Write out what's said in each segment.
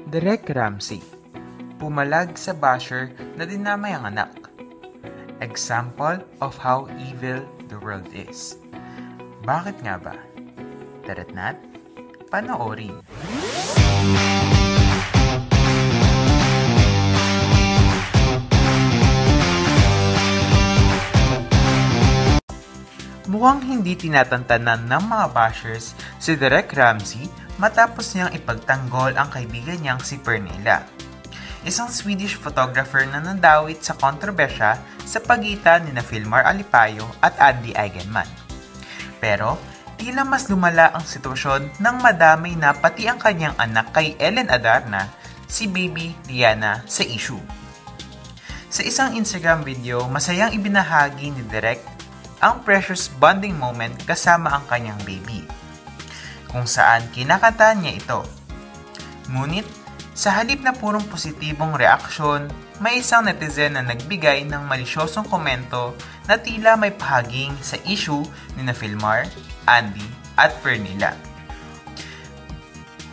Derek Ramsey, pumalag sa basher na dinamay ang anak. Example of how evil the world is. Bakit nga ba? Tara't na't panoorin. Mukhang hindi tinatantanan ng mga bashers si Derek Ramsey matapos niyang ipagtanggol ang kaibigan niyang si Pernilla, isang Swedish photographer na nandawit sa kontrobersya sa pagitan ni Filmar Alipayo at Andy Eigenman. Pero, tila mas lumala ang sitwasyon nang madamay na pati ang kanyang anak kay Ellen Adarna, si baby Liana, sa issue. Sa isang Instagram video, masayang ibinahagi ni Derek ang precious bonding moment kasama ang kanyang baby, kung saan kinakanta niya ito. Ngunit, sa halip na purong positibong reaksyon, may isang netizen na nagbigay ng malisyosong komento na tila may pahaging sa issue ni Filmar, Andy, at Pernilla.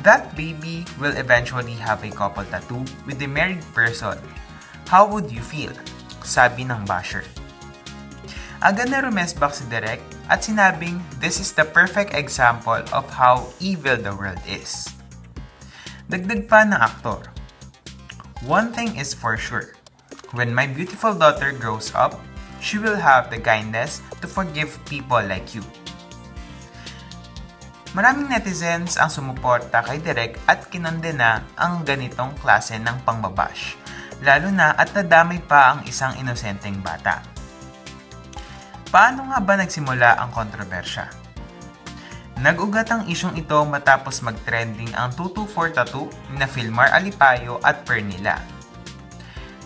That baby will eventually have a couple tattoo with a married person. How would you feel? Sabi ng basher. Agad na rumesbak si Derek at sinabing this is the perfect example of how evil the world is. Dagdag pa ng aktor, one thing is for sure, when my beautiful daughter grows up, she will have the kindness to forgive people like you. Maraming netizens ang sumuporta kay Derek at kinondena ang ganitong klase ng pangbabash, lalo na at nadamay pa ang isang inosenteng bata. Paano nga ba nagsimula ang kontrobersya? Nag-ugat ang isyong ito matapos mag-trending ang 224 tattoo ni Filmar Alipayo at Pernilla.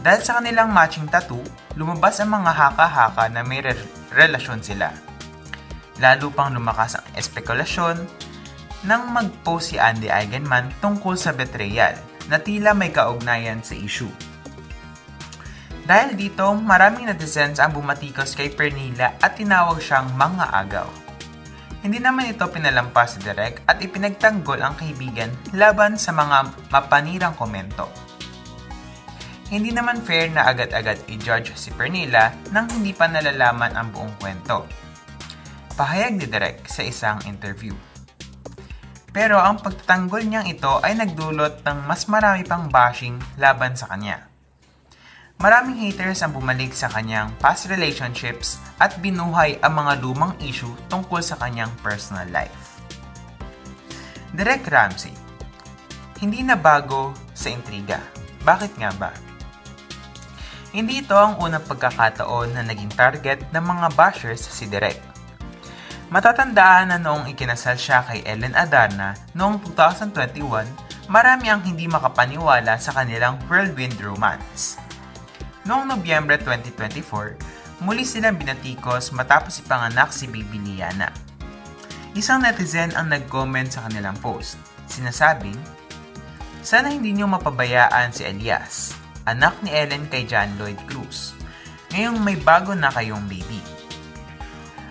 Dahil sa kanilang matching tattoo, lumabas ang mga haka-haka na may relasyon sila. Lalo pang lumakas ang espekulasyon nang mag-post si Andy Eigenman tungkol sa betrayal na tila may kaugnayan sa issue. Dahil dito, maraming netizens ang bumatikos kay Pernilla at tinawag siyang mga agaw. Hindi naman ito pinalampas si Derek at ipinagtanggol ang kaibigan laban sa mga mapanirang komento. Hindi naman fair na agad-agad i-judge si Pernilla nang hindi pa nalalaman ang buong kwento. Pahayag ni Derek sa isang interview. Pero ang pagtatanggol niyang ito ay nagdulot ng mas marami pang bashing laban sa kanya. Maraming haters ang bumalik sa kanyang past relationships at binuhay ang mga lumang issue tungkol sa kanyang personal life. Derek Ramsey, hindi na bago sa intriga. Bakit nga ba? Hindi ito ang unang pagkakataon na naging target ng mga bashers si Derek. Matatandaan na noong ikinasal siya kay Ellen Adarna noong 2021, marami ang hindi makapaniwala sa kanilang whirlwind romance. Noong Nobyembre 2024, muli silang binatikos matapos ipanganak si baby Liana. Isang netizen ang nag-comment sa kanilang post. Sinasabing, sana hindi niyo mapabayaan si Elias, anak ni Ellen kay John Lloyd Cruz. Ngayong may bago na kayong baby.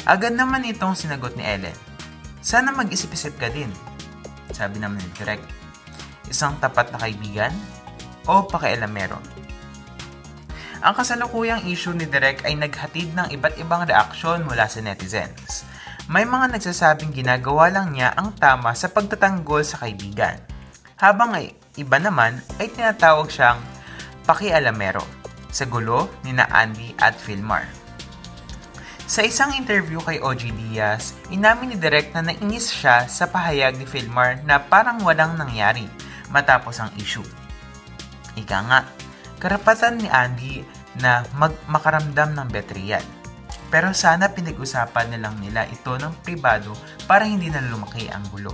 Agad naman itong sinagot ni Ellen, sana mag-isip-isip ka din. Sabi naman ni Derek, isang tapat na kaibigan o pakialamero? Ang kasalukuyang issue ni Derek ay naghatid ng iba't ibang reaksyon mula sa netizens. May mga nagsasabing ginagawa lang niya ang tama sa pagtatanggol sa kaibigan, habang iba naman ay tinatawag siyang pakialamero sa gulo ni Andy at Filmar. Sa isang interview kay OG Diaz, inamin ni Derek na nainis siya sa pahayag ni Filmar na parang walang nangyari matapos ang issue. Ika nga, karapatan ni Andy na makaramdam ng betrayal. Pero sana pinag-usapan na lang nila ito ng pribado para hindi na lumaki ang gulo.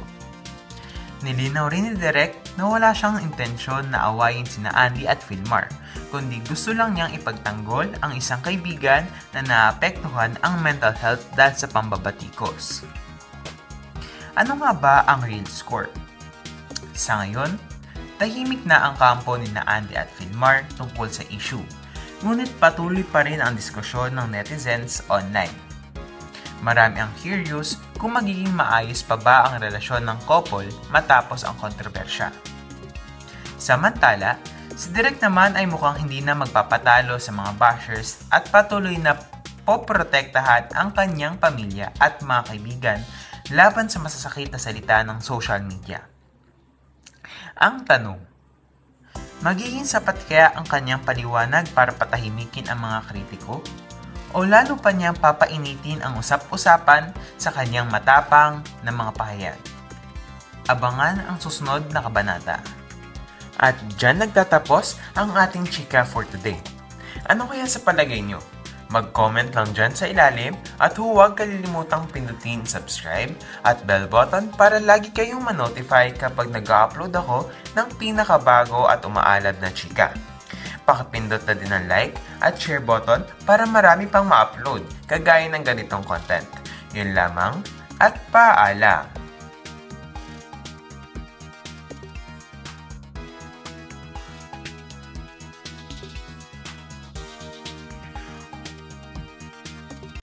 Nilinaw rin ni Derek na wala siyang intensyon na awayin sina Andy at Filmar, kundi gusto lang niyang ipagtanggol ang isang kaibigan na naapektuhan ang mental health dahil sa pambabatikos. Ano nga ba ang real score? Sa ngayon, tahimik na ang kampo ni Andy at Filmar tungkol sa issue, ngunit patuloy pa rin ang diskusyon ng netizens online. Marami ang curious kung magiging maayos pa ba ang relasyon ng couple matapos ang kontrobersya. Samantala, si Direk naman ay mukhang hindi na magpapatalo sa mga bashers at patuloy na poprotektahan ang kanyang pamilya at mga kaibigan laban sa masasakit na salita ng social media. Ang tanong, magiging sapat kaya ang kanyang paliwanag para patahimikin ang mga kritiko? O lalo pa niyang papainitin ang usap-usapan sa kanyang matapang na mga pahayag? Abangan ang susunod na kabanata. At dyan nagtatapos ang ating chika for today. Ano kaya sa palagay nyo? Mag-comment lang dyan sa ilalim at huwag kalilimutang pindutin subscribe at bell button para lagi kayong ma-notify kapag nag-upload ako ng pinakabago at umaalab na chika. Pakipindot na din ang like at share button para marami pang ma-upload kagaya ng ganitong content. Yun lamang at paalam!